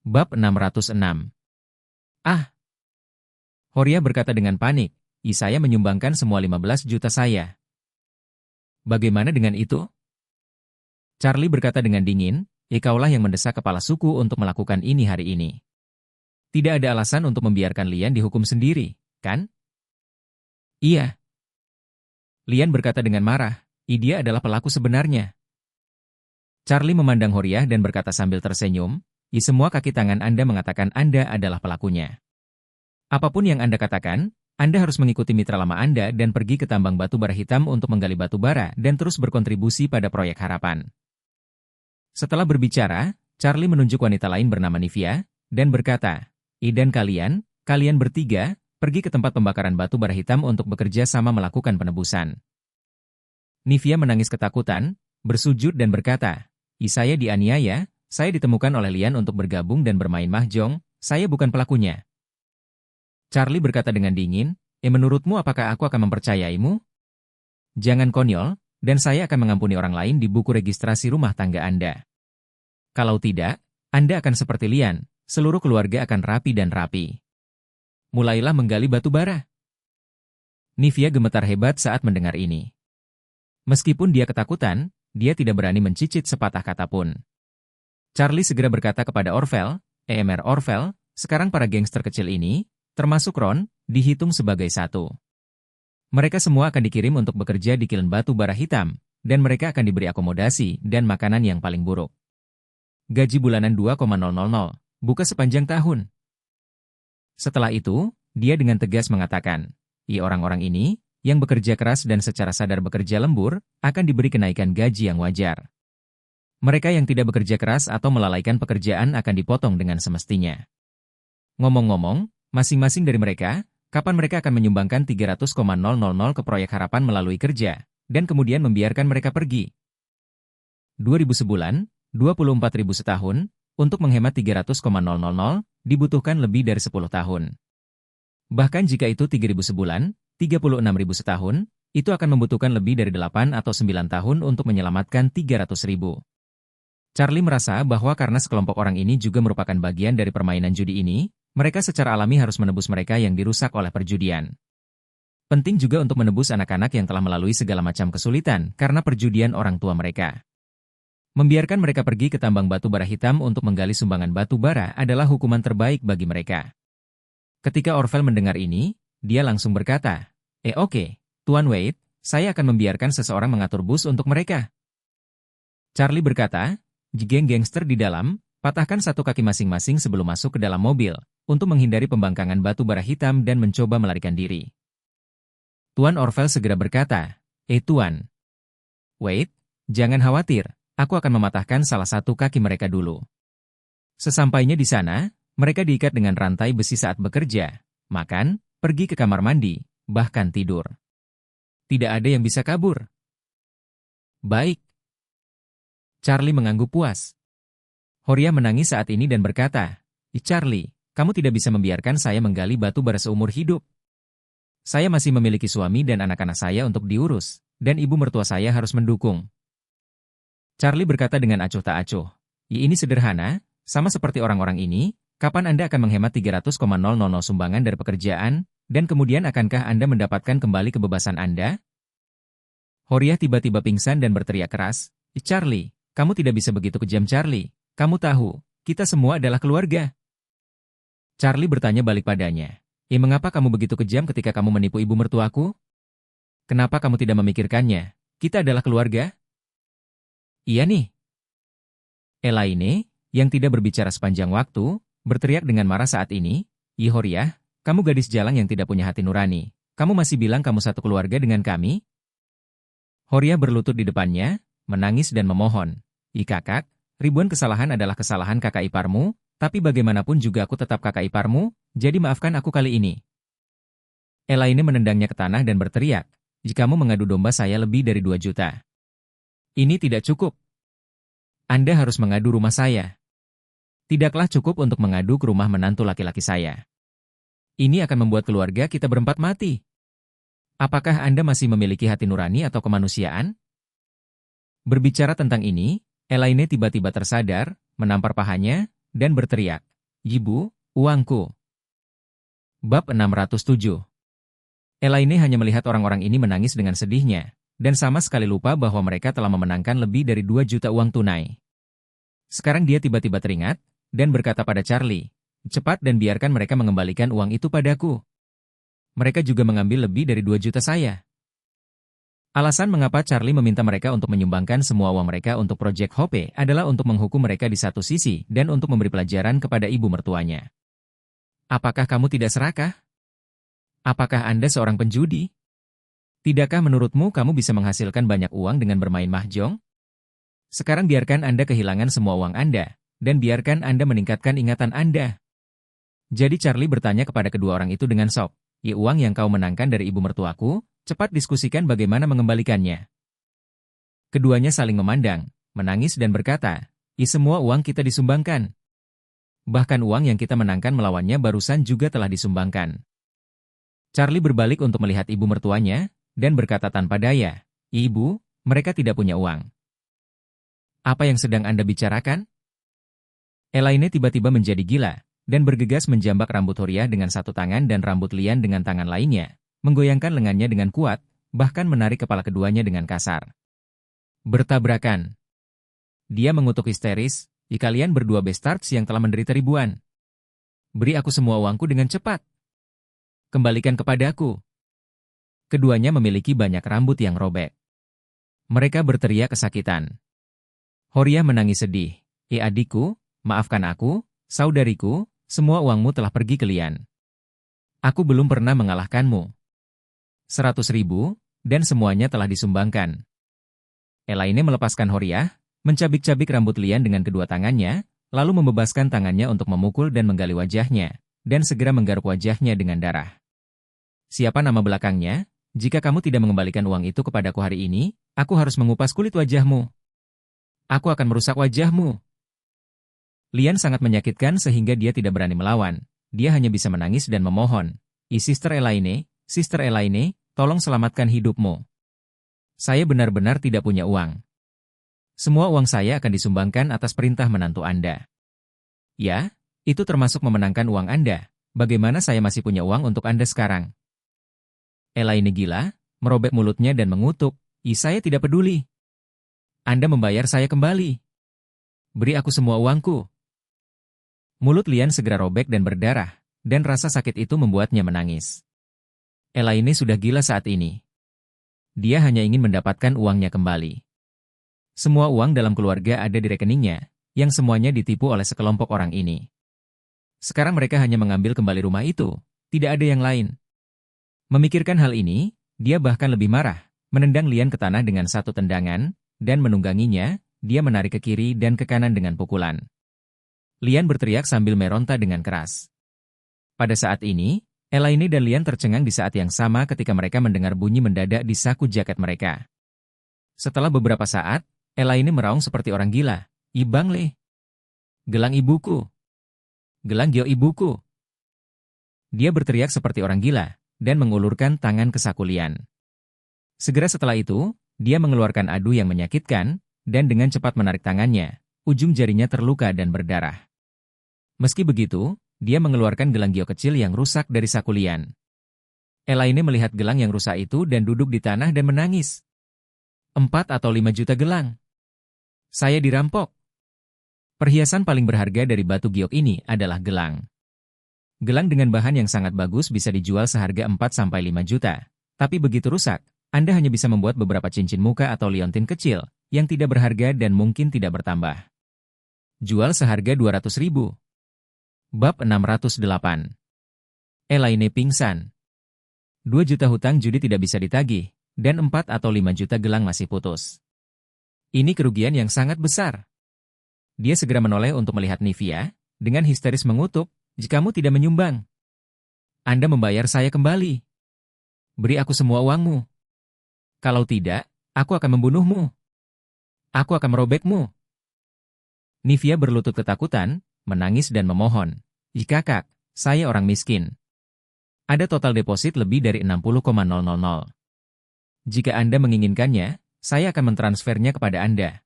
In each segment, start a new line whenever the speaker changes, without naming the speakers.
Bab 606. Ah! Horia berkata dengan panik, saya menyumbangkan semua 15 juta saya. Bagaimana dengan itu? Charlie berkata dengan dingin, kaulah yang mendesak kepala suku untuk melakukan ini hari ini. Tidak ada alasan untuk membiarkan Lian dihukum sendiri, kan? Iya. Lian berkata dengan marah, dia adalah pelaku sebenarnya. Charlie memandang Horia dan berkata sambil tersenyum, semua kaki tangan Anda mengatakan Anda adalah pelakunya. Apapun yang Anda katakan, Anda harus mengikuti mitra lama Anda dan pergi ke tambang batu bara hitam untuk menggali batu bara dan terus berkontribusi pada proyek harapan. Setelah berbicara, Charlie menunjuk wanita lain bernama Nivia, dan berkata, dan kalian bertiga, pergi ke tempat pembakaran batu bara hitam untuk bekerja sama melakukan penebusan. Nivia menangis ketakutan, bersujud dan berkata, saya dianiaya, saya ditemukan oleh Lian untuk bergabung dan bermain mahjong, saya bukan pelakunya. Charlie berkata dengan dingin, menurutmu apakah aku akan mempercayaimu? Jangan konyol, dan saya akan mengampuni orang lain di buku registrasi rumah tangga Anda. Kalau tidak, Anda akan seperti Lian, seluruh keluarga akan rapi dan rapi. Mulailah menggali batu bara. Nivia gemetar hebat saat mendengar ini. Meskipun dia ketakutan, dia tidak berani mencicit sepatah kata pun. Charlie segera berkata kepada Orvel, Orvel, sekarang para gangster kecil ini, termasuk Ron, dihitung sebagai satu. Mereka semua akan dikirim untuk bekerja di kilen batu bara hitam, dan mereka akan diberi akomodasi dan makanan yang paling buruk. Gaji bulanan 2,000, buka sepanjang tahun. Setelah itu, dia dengan tegas mengatakan, orang-orang ini, yang bekerja keras dan secara sadar bekerja lembur, akan diberi kenaikan gaji yang wajar. Mereka yang tidak bekerja keras atau melalaikan pekerjaan akan dipotong dengan semestinya. Ngomong-ngomong, masing-masing dari mereka, kapan mereka akan menyumbangkan 300,000 ke proyek harapan melalui kerja, dan kemudian membiarkan mereka pergi. 2.000 sebulan, 24.000 setahun, untuk menghemat 300,000, dibutuhkan lebih dari 10 tahun. Bahkan jika itu 3.000 sebulan, 36.000 setahun, itu akan membutuhkan lebih dari 8 atau 9 tahun untuk menyelamatkan 300.000. Charlie merasa bahwa karena sekelompok orang ini juga merupakan bagian dari permainan judi ini, mereka secara alami harus menebus mereka yang dirusak oleh perjudian. Penting juga untuk menebus anak-anak yang telah melalui segala macam kesulitan karena perjudian orang tua mereka. Membiarkan mereka pergi ke tambang batu bara hitam untuk menggali sumbangan batu bara adalah hukuman terbaik bagi mereka. Ketika Orvel mendengar ini, dia langsung berkata, oke, Tuan Wade, saya akan membiarkan seseorang mengatur bus untuk mereka. Charlie berkata, geng gangster di dalam, patahkan satu kaki masing-masing sebelum masuk ke dalam mobil, untuk menghindari pembangkangan batu bara hitam dan mencoba melarikan diri. Tuan Orvel segera berkata, Tuan Wade, jangan khawatir, aku akan mematahkan salah satu kaki mereka dulu. Sesampainya di sana, mereka diikat dengan rantai besi saat bekerja, makan, pergi ke kamar mandi, bahkan tidur. Tidak ada yang bisa kabur. Baik. Charlie mengangguk puas. Horia menangis saat ini dan berkata, Charlie, kamu tidak bisa membiarkan saya menggali batu bara seumur hidup. Saya masih memiliki suami dan anak-anak saya untuk diurus, dan ibu mertua saya harus mendukung. Charlie berkata dengan acuh tak acuh, ini sederhana, sama seperti orang-orang ini, kapan Anda akan menghemat 300,000 sumbangan dari pekerjaan, dan kemudian akankah Anda mendapatkan kembali kebebasan Anda? Horia tiba-tiba pingsan dan berteriak keras, Charlie, kamu tidak bisa begitu kejam Charlie, kamu tahu, kita semua adalah keluarga. Charlie bertanya balik padanya, mengapa kamu begitu kejam ketika kamu menipu ibu mertuaku? Kenapa kamu tidak memikirkannya? Kita adalah keluarga. Iya nih. Elaine, yang tidak berbicara sepanjang waktu, berteriak dengan marah saat ini, Horia, kamu gadis jalang yang tidak punya hati nurani, kamu masih bilang kamu satu keluarga dengan kami? Horia berlutut di depannya, menangis dan memohon, kakak, ribuan kesalahan adalah kesalahan kakak iparmu, tapi bagaimanapun juga aku tetap kakak iparmu, jadi maafkan aku kali ini. Elaine menendangnya ke tanah dan berteriak, jika kamu mengadu domba saya lebih dari 2 juta. Ini tidak cukup. Anda harus mengadu rumah saya. Tidaklah cukup untuk mengadu ke rumah menantu laki-laki saya. Ini akan membuat keluarga kita berempat mati. Apakah Anda masih memiliki hati nurani atau kemanusiaan? Berbicara tentang ini, Elaine tiba-tiba tersadar, menampar pahanya, dan berteriak, Ibu, uangku. Bab 607. Elaine hanya melihat orang-orang ini menangis dengan sedihnya, dan sama sekali lupa bahwa mereka telah memenangkan lebih dari 2 juta uang tunai. Sekarang dia tiba-tiba teringat, dan berkata pada Charlie, cepat dan biarkan mereka mengembalikan uang itu padaku. Mereka juga mengambil lebih dari 2 juta saya. Alasan mengapa Charlie meminta mereka untuk menyumbangkan semua uang mereka untuk Project Hope adalah untuk menghukum mereka di satu sisi dan untuk memberi pelajaran kepada ibu mertuanya. Apakah kamu tidak serakah? Apakah Anda seorang penjudi? Tidakkah menurutmu kamu bisa menghasilkan banyak uang dengan bermain mahjong? Sekarang biarkan Anda kehilangan semua uang Anda, dan biarkan Anda meningkatkan ingatan Anda. Jadi Charlie bertanya kepada kedua orang itu dengan sok, uang yang kau menangkan dari ibu mertuaku, cepat diskusikan bagaimana mengembalikannya. Keduanya saling memandang, menangis dan berkata, semua uang kita disumbangkan. Bahkan uang yang kita menangkan melawannya barusan juga telah disumbangkan. Charlie berbalik untuk melihat ibu mertuanya, dan berkata tanpa daya, Ibu, mereka tidak punya uang. Apa yang sedang Anda bicarakan? Elaine tiba-tiba menjadi gila, dan bergegas menjambak rambut Horia dengan satu tangan dan rambut Lian dengan tangan lainnya, menggoyangkan lengannya dengan kuat, bahkan menarik kepala keduanya dengan kasar. Bertabrakan. Dia mengutuk histeris, kalian berdua bastards yang telah menderita ribuan. Beri aku semua uangku dengan cepat. Kembalikan kepadaku. Keduanya memiliki banyak rambut yang robek. Mereka berteriak kesakitan. Horia menangis sedih. Adikku, maafkan aku, saudariku, semua uangmu telah pergi ke Lian. Aku belum pernah mengalahkanmu. 100.000, dan semuanya telah disumbangkan. Elaine melepaskan Horia, mencabik-cabik rambut Lian dengan kedua tangannya, lalu membebaskan tangannya untuk memukul dan menggali wajahnya, dan segera menggaruk wajahnya dengan darah. Siapa nama belakangnya? Jika kamu tidak mengembalikan uang itu kepadaku hari ini, aku harus mengupas kulit wajahmu. Aku akan merusak wajahmu. Lian sangat menyakitkan sehingga dia tidak berani melawan. Dia hanya bisa menangis dan memohon. Sister Elaine, tolong selamatkan hidupmu. Saya benar-benar tidak punya uang. Semua uang saya akan disumbangkan atas perintah menantu Anda. Ya, itu termasuk memenangkan uang Anda. Bagaimana saya masih punya uang untuk Anda sekarang? Elaine gila, merobek mulutnya dan mengutuk, saya tidak peduli. Anda membayar saya kembali. Beri aku semua uangku. Mulut Lian segera robek dan berdarah, dan rasa sakit itu membuatnya menangis. Elaine sudah gila saat ini. Dia hanya ingin mendapatkan uangnya kembali. Semua uang dalam keluarga ada di rekeningnya, yang semuanya ditipu oleh sekelompok orang ini. Sekarang mereka hanya mengambil kembali rumah itu, tidak ada yang lain. Memikirkan hal ini, dia bahkan lebih marah, menendang Lian ke tanah dengan satu tendangan, dan menungganginya, dia menarik ke kiri dan ke kanan dengan pukulan. Lian berteriak sambil meronta dengan keras. Pada saat ini, Elaine dan Lian tercengang di saat yang sama ketika mereka mendengar bunyi mendadak di saku jaket mereka. Setelah beberapa saat, Elaine meraung seperti orang gila. Ibang Le. Gelang ibuku. Gelang Gyo ibuku. Dia berteriak seperti orang gila, dan mengulurkan tangan ke saku Lian. Segera setelah itu, dia mengeluarkan adu yang menyakitkan, dan dengan cepat menarik tangannya, ujung jarinya terluka dan berdarah. Meski begitu, dia mengeluarkan gelang Gyo kecil yang rusak dari saku Lian. Elaine melihat gelang yang rusak itu dan duduk di tanah dan menangis. 4 atau 5 juta gelang. Saya dirampok. Perhiasan paling berharga dari batu giok ini adalah gelang. Gelang dengan bahan yang sangat bagus bisa dijual seharga 4-5 juta. Tapi begitu rusak, Anda hanya bisa membuat beberapa cincin muka atau liontin kecil, yang tidak berharga dan mungkin tidak bertambah. Jual seharga 200.000. Bab 608. Elaine pingsan. 2 juta hutang judi tidak bisa ditagih, dan 4 atau 5 juta gelang masih putus. Ini kerugian yang sangat besar. Dia segera menoleh untuk melihat Nivia, dengan histeris mengutuk, jika kamu tidak menyumbang, Anda membayar saya kembali. Beri aku semua uangmu. Kalau tidak, aku akan membunuhmu. Aku akan merobekmu. Nivia berlutut ketakutan, menangis dan memohon. Kakak, saya orang miskin. Ada total deposit lebih dari 60,000. Jika Anda menginginkannya, saya akan mentransfernya kepada Anda.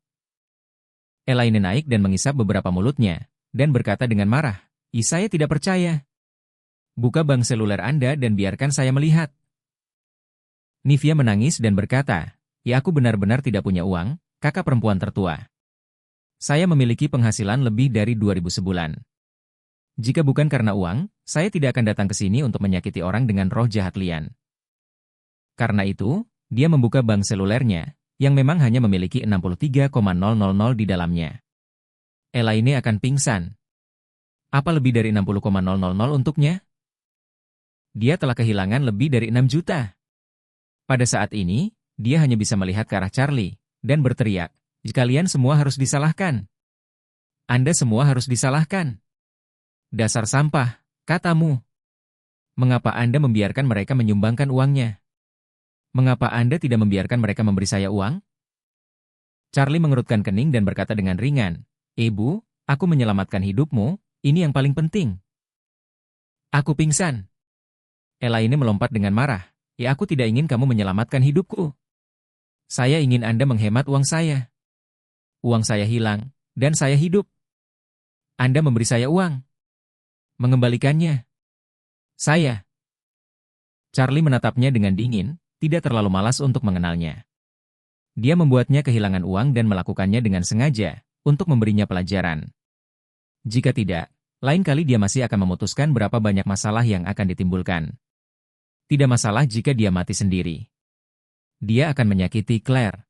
Elaine naik dan mengisap beberapa mulutnya, dan berkata dengan marah, Saya tidak percaya. Buka bank seluler Anda dan biarkan saya melihat. Nivia menangis dan berkata, ya aku benar-benar tidak punya uang, kakak perempuan tertua. Saya memiliki penghasilan lebih dari 2.000 sebulan. Jika bukan karena uang, saya tidak akan datang ke sini untuk menyakiti orang dengan roh jahat lian. Karena itu, dia membuka bank selulernya, yang memang hanya memiliki 63,000 di dalamnya. Elaine akan pingsan. Apa lebih dari 60,000 untuknya? Dia telah kehilangan lebih dari 6 juta. Pada saat ini, dia hanya bisa melihat ke arah Charlie, dan berteriak, kalian semua harus disalahkan. Anda semua harus disalahkan. Dasar sampah, katamu. Mengapa Anda membiarkan mereka menyumbangkan uangnya? Mengapa Anda tidak membiarkan mereka memberi saya uang? Charlie mengerutkan kening dan berkata dengan ringan, Ibu, aku menyelamatkan hidupmu, ini yang paling penting. Aku pingsan. Elaine melompat dengan marah, ya aku tidak ingin kamu menyelamatkan hidupku. Saya ingin Anda menghemat uang saya. Uang saya hilang, dan saya hidup. Anda memberi saya uang. Mengembalikannya. Saya. Charlie menatapnya dengan dingin, tidak terlalu malas untuk mengenalnya. Dia membuatnya kehilangan uang dan melakukannya dengan sengaja, untuk memberinya pelajaran. Jika tidak, lain kali dia masih akan memutuskan berapa banyak masalah yang akan ditimbulkan. Tidak masalah jika dia mati sendiri. Dia akan menyakiti Claire.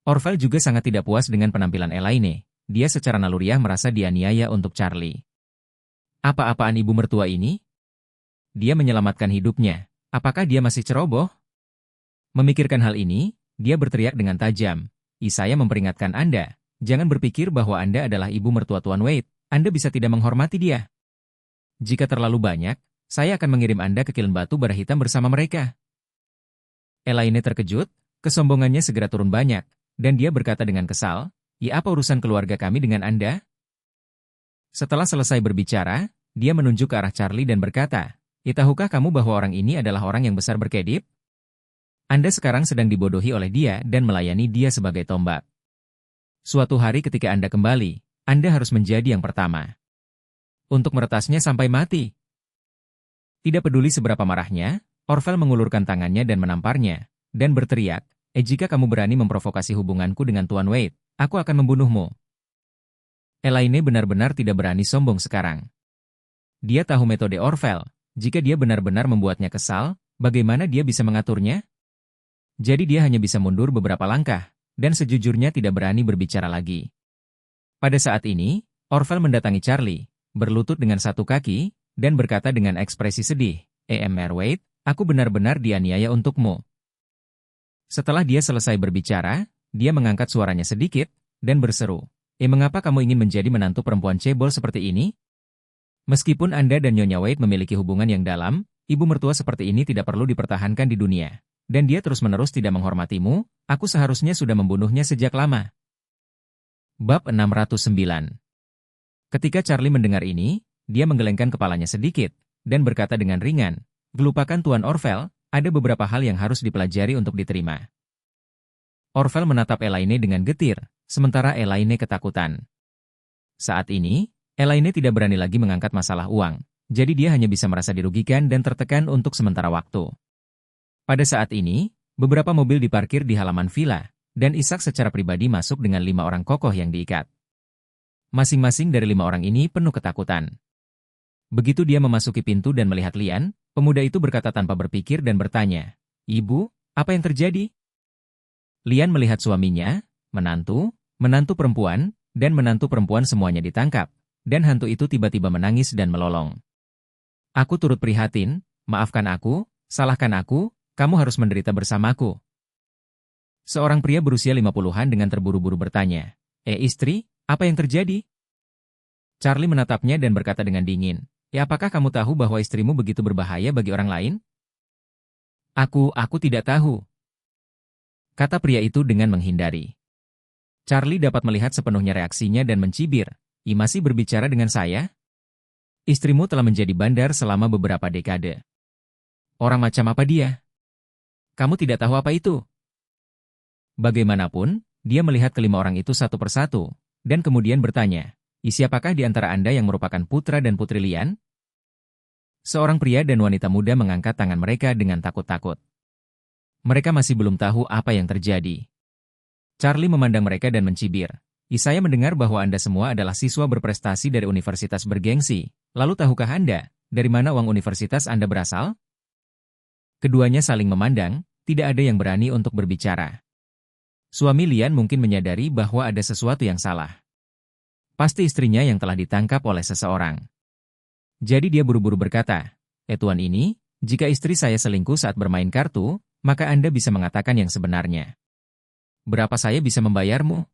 Orville juga sangat tidak puas dengan penampilan Elaine. Dia secara naluriah merasa dianiaya untuk Charlie. Apa-apaan ibu mertua ini? Dia menyelamatkan hidupnya. Apakah dia masih ceroboh? Memikirkan hal ini, dia berteriak dengan tajam. Saya memperingatkan Anda, jangan berpikir bahwa Anda adalah ibu mertua Tuan Wade. Anda bisa tidak menghormati dia. Jika terlalu banyak, saya akan mengirim Anda ke kiln batu bara hitam bersama mereka. Elaine terkejut, kesombongannya segera turun banyak, dan dia berkata dengan kesal, ya apa urusan keluarga kami dengan Anda? Setelah selesai berbicara, dia menunjuk ke arah Charlie dan berkata, tahukah kamu bahwa orang ini adalah orang yang besar berkedip? Anda sekarang sedang dibodohi oleh dia dan melayani dia sebagai tombak. Suatu hari ketika Anda kembali, Anda harus menjadi yang pertama. Untuk meretasnya sampai mati. Tidak peduli seberapa marahnya, Orville mengulurkan tangannya dan menamparnya, dan berteriak, jika kamu berani memprovokasi hubunganku dengan Tuan Wade, aku akan membunuhmu. Elaine benar-benar tidak berani sombong sekarang. Dia tahu metode Orville, jika dia benar-benar membuatnya kesal, bagaimana dia bisa mengaturnya? Jadi dia hanya bisa mundur beberapa langkah, dan sejujurnya tidak berani berbicara lagi. Pada saat ini, Orville mendatangi Charlie, berlutut dengan satu kaki, dan berkata dengan ekspresi sedih, Mr. Wade, aku benar-benar dianiaya untukmu. Setelah dia selesai berbicara, dia mengangkat suaranya sedikit, dan berseru, mengapa kamu ingin menjadi menantu perempuan cebol seperti ini? Meskipun Anda dan Nyonya Wade memiliki hubungan yang dalam, ibu mertua seperti ini tidak perlu dipertahankan di dunia. Dan dia terus-menerus tidak menghormatimu, aku seharusnya sudah membunuhnya sejak lama. Bab 609. Ketika Charlie mendengar ini, dia menggelengkan kepalanya sedikit, dan berkata dengan ringan, lupakan Tuan Orville, ada beberapa hal yang harus dipelajari untuk diterima. Orville menatap Elaine dengan getir, sementara Elaine ketakutan. Saat ini, Elaine tidak berani lagi mengangkat masalah uang, jadi dia hanya bisa merasa dirugikan dan tertekan untuk sementara waktu. Pada saat ini, beberapa mobil diparkir di halaman villa, dan Ishak secara pribadi masuk dengan 5 orang kokoh yang diikat. Masing-masing dari 5 orang ini penuh ketakutan. Begitu dia memasuki pintu dan melihat Lian, pemuda itu berkata tanpa berpikir dan bertanya, Ibu, apa yang terjadi? Lian melihat suaminya, menantu perempuan, dan menantu perempuan semuanya ditangkap, dan hantu itu tiba-tiba menangis dan melolong. Aku turut prihatin, maafkan aku, salahkan aku, kamu harus menderita bersamaku. Seorang pria berusia 50-an dengan terburu-buru bertanya, istri, apa yang terjadi? Charlie menatapnya dan berkata dengan dingin, apakah kamu tahu bahwa istrimu begitu berbahaya bagi orang lain? Aku tidak tahu. Kata pria itu dengan menghindari. Charlie dapat melihat sepenuhnya reaksinya dan mencibir, masih berbicara dengan saya? Istrimu telah menjadi bandar selama beberapa dekade. Orang macam apa dia? Kamu tidak tahu apa itu? Bagaimanapun, dia melihat kelima orang itu satu persatu, dan kemudian bertanya, Siapakah di antara Anda yang merupakan putra dan putri Lian? Seorang pria dan wanita muda mengangkat tangan mereka dengan takut-takut. Mereka masih belum tahu apa yang terjadi. Charlie memandang mereka dan mencibir. Saya mendengar bahwa Anda semua adalah siswa berprestasi dari universitas bergengsi. Lalu tahukah Anda, dari mana uang universitas Anda berasal? Keduanya saling memandang, tidak ada yang berani untuk berbicara. Suami Lian mungkin menyadari bahwa ada sesuatu yang salah. Pasti istrinya yang telah ditangkap oleh seseorang. Jadi dia buru-buru berkata, Tuan ini, jika istri saya selingkuh saat bermain kartu, maka Anda bisa mengatakan yang sebenarnya. Berapa saya bisa membayarmu?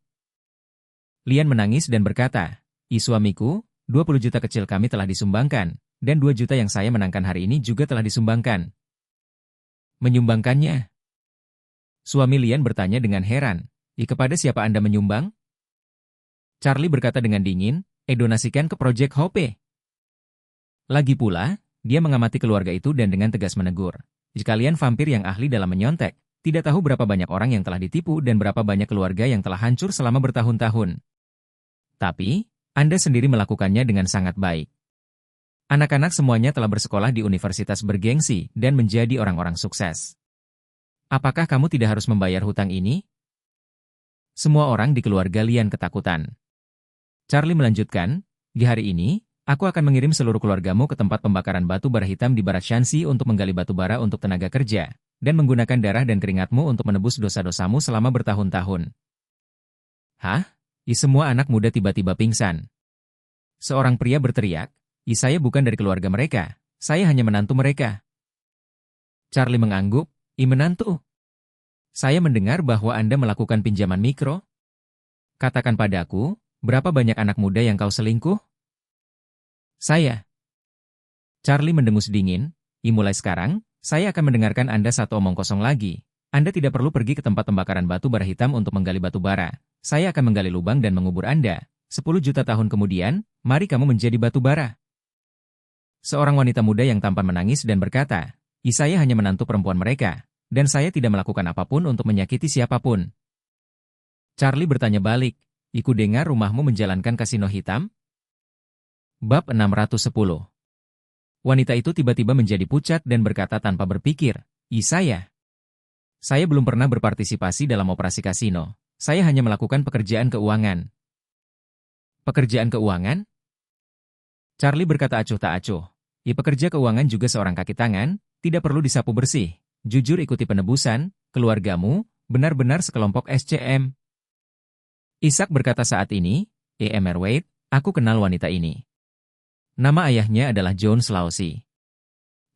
Lian menangis dan berkata, suamiku, 20 juta kecil kami telah disumbangkan, dan 2 juta yang saya menangkan hari ini juga telah disumbangkan. Menyumbangkannya? Suami Lian bertanya dengan heran, kepada siapa Anda menyumbang? Charlie berkata dengan dingin, donasikan ke Project Hope. Lagi pula, dia mengamati keluarga itu dan dengan tegas menegur. Kalian vampir yang ahli dalam menyontek, tidak tahu berapa banyak orang yang telah ditipu dan berapa banyak keluarga yang telah hancur selama bertahun-tahun. Tapi, Anda sendiri melakukannya dengan sangat baik. Anak-anak semuanya telah bersekolah di universitas bergengsi dan menjadi orang-orang sukses. Apakah kamu tidak harus membayar hutang ini? Semua orang di keluarga Lian ketakutan. Charlie melanjutkan, di hari ini, aku akan mengirim seluruh keluargamu ke tempat pembakaran batu bara hitam di barat Shanxi untuk menggali batu bara untuk tenaga kerja, dan menggunakan darah dan keringatmu untuk menebus dosa-dosamu selama bertahun-tahun. Hah? Semua anak muda tiba-tiba pingsan. Seorang pria berteriak, saya bukan dari keluarga mereka, saya hanya menantu mereka. Charlie mengangguk, menantu? Saya mendengar bahwa Anda melakukan pinjaman mikro. Katakan padaku, berapa banyak anak muda yang kau selingkuh? Saya. Charlie mendengus dingin, mulai sekarang, saya akan mendengarkan Anda satu omong kosong lagi. Anda tidak perlu pergi ke tempat pembakaran batu bara hitam untuk menggali batu bara. Saya akan menggali lubang dan mengubur Anda. 10 juta tahun kemudian, mari kamu menjadi batu bara. Seorang wanita muda yang tampan menangis dan berkata, saya hanya menantu perempuan mereka, dan saya tidak melakukan apapun untuk menyakiti siapapun. Charlie bertanya balik, ku dengar rumahmu menjalankan kasino hitam? Bab 610. Wanita itu tiba-tiba menjadi pucat dan berkata tanpa berpikir, Saya belum pernah berpartisipasi dalam operasi kasino. Saya hanya melakukan pekerjaan keuangan. Pekerjaan keuangan? Charlie berkata acuh tak acuh. Pekerja keuangan juga seorang kaki tangan, tidak perlu disapu bersih. Jujur ikuti penebusan, keluargamu, benar-benar sekelompok SCM. Ishak berkata saat ini, Wade, aku kenal wanita ini. Nama ayahnya adalah John Slaughter.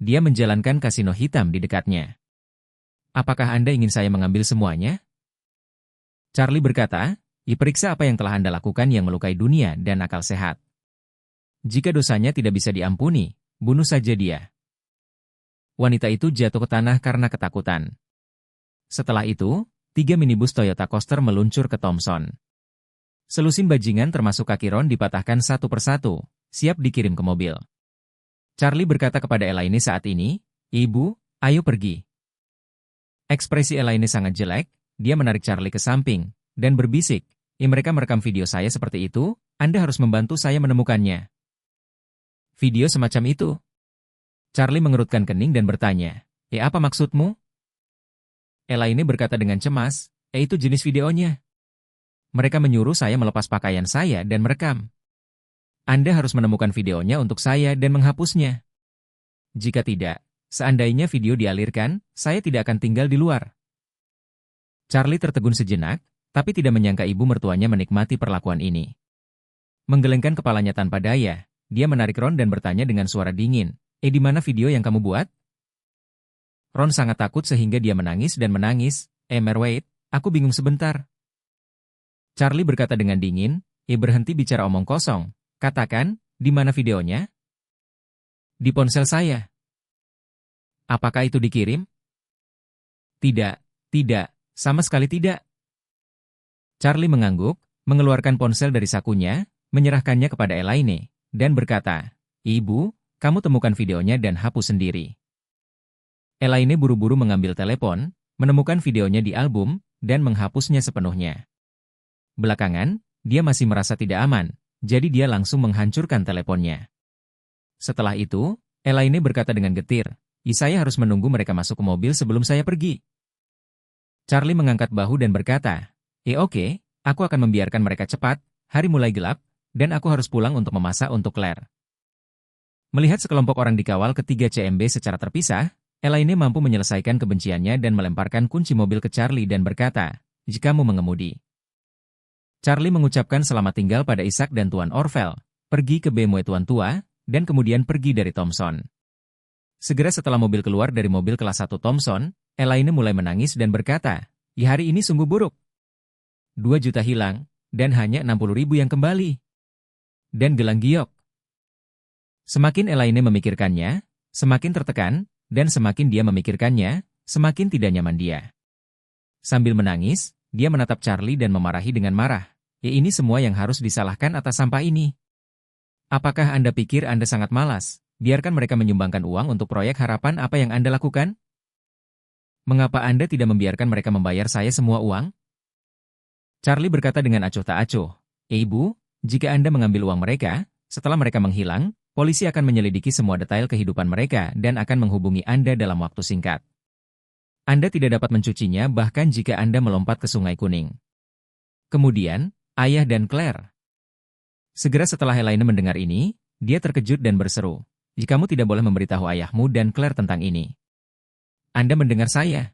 Dia menjalankan kasino hitam di dekatnya. Apakah Anda ingin saya mengambil semuanya? Charlie berkata, periksa apa yang telah Anda lakukan yang melukai dunia dan akal sehat. Jika dosanya tidak bisa diampuni, bunuh saja dia. Wanita itu jatuh ke tanah karena ketakutan. Setelah itu, 3 minibus Toyota Coaster meluncur ke Thompson. Selusin bajingan termasuk kaki Ron dipatahkan satu persatu, siap dikirim ke mobil. Charlie berkata kepada Elaine saat ini, Ibu, ayo pergi. Ekspresi Elaine sangat jelek, dia menarik Charlie ke samping, dan berbisik, mereka merekam video saya seperti itu, Anda harus membantu saya menemukannya. Video semacam itu? Charlie mengerutkan kening dan bertanya, apa maksudmu? Elaine berkata dengan cemas, itu jenis videonya. Mereka menyuruh saya melepas pakaian saya dan merekam. Anda harus menemukan videonya untuk saya dan menghapusnya. Jika tidak, seandainya video dialirkan, saya tidak akan tinggal di luar. Charlie tertegun sejenak, tapi tidak menyangka ibu mertuanya menikmati perlakuan ini. Menggelengkan kepalanya tanpa daya, dia menarik Ron dan bertanya dengan suara dingin, di mana video yang kamu buat? Ron sangat takut sehingga dia menangis dan menangis, Wade, aku bingung sebentar. Charlie berkata dengan dingin, berhenti bicara omong kosong. Katakan, di mana videonya? Di ponsel saya. Apakah itu dikirim? Tidak, sama sekali tidak. Charlie mengangguk, mengeluarkan ponsel dari sakunya, menyerahkannya kepada Elaine, dan berkata, Ibu, kamu temukan videonya dan hapus sendiri. Elaine buru-buru mengambil telepon, menemukan videonya di album, dan menghapusnya sepenuhnya. Belakangan, dia masih merasa tidak aman, jadi dia langsung menghancurkan teleponnya. Setelah itu, Elaine berkata dengan getir, saya harus menunggu mereka masuk ke mobil sebelum saya pergi. Charlie mengangkat bahu dan berkata, oke, aku akan membiarkan mereka cepat, hari mulai gelap, dan aku harus pulang untuk memasak untuk Claire. Melihat sekelompok orang dikawal ketiga CMB secara terpisah, Elaine mampu menyelesaikan kebenciannya dan melemparkan kunci mobil ke Charlie dan berkata, jika kamu mengemudi. Charlie mengucapkan selamat tinggal pada Isaac dan Tuan Orville, pergi ke BMW Tuan Tua, dan kemudian pergi dari Thompson. Segera setelah mobil keluar dari mobil kelas 1 Thompson, Elaine mulai menangis dan berkata, hari ini sungguh buruk. 2 juta hilang, dan hanya 60.000 yang kembali. Dan gelang giok. Semakin Elaine memikirkannya, semakin tertekan, dan semakin dia memikirkannya, semakin tidak nyaman dia. Sambil menangis, dia menatap Charlie dan memarahi dengan marah. Ini semua yang harus disalahkan atas sampah ini. Apakah Anda pikir Anda sangat malas? Biarkan mereka menyumbangkan uang untuk proyek harapan apa yang Anda lakukan? Mengapa Anda tidak membiarkan mereka membayar saya semua uang? Charlie berkata dengan acuh tak acuh. Ibu, jika Anda mengambil uang mereka, setelah mereka menghilang, polisi akan menyelidiki semua detail kehidupan mereka dan akan menghubungi Anda dalam waktu singkat. Anda tidak dapat mencucinya bahkan jika Anda melompat ke Sungai Kuning. Kemudian, ayah dan Claire. Segera setelah Elaine mendengar ini, dia terkejut dan berseru, kamu tidak boleh memberitahu ayahmu dan Claire tentang ini. Anda mendengar saya?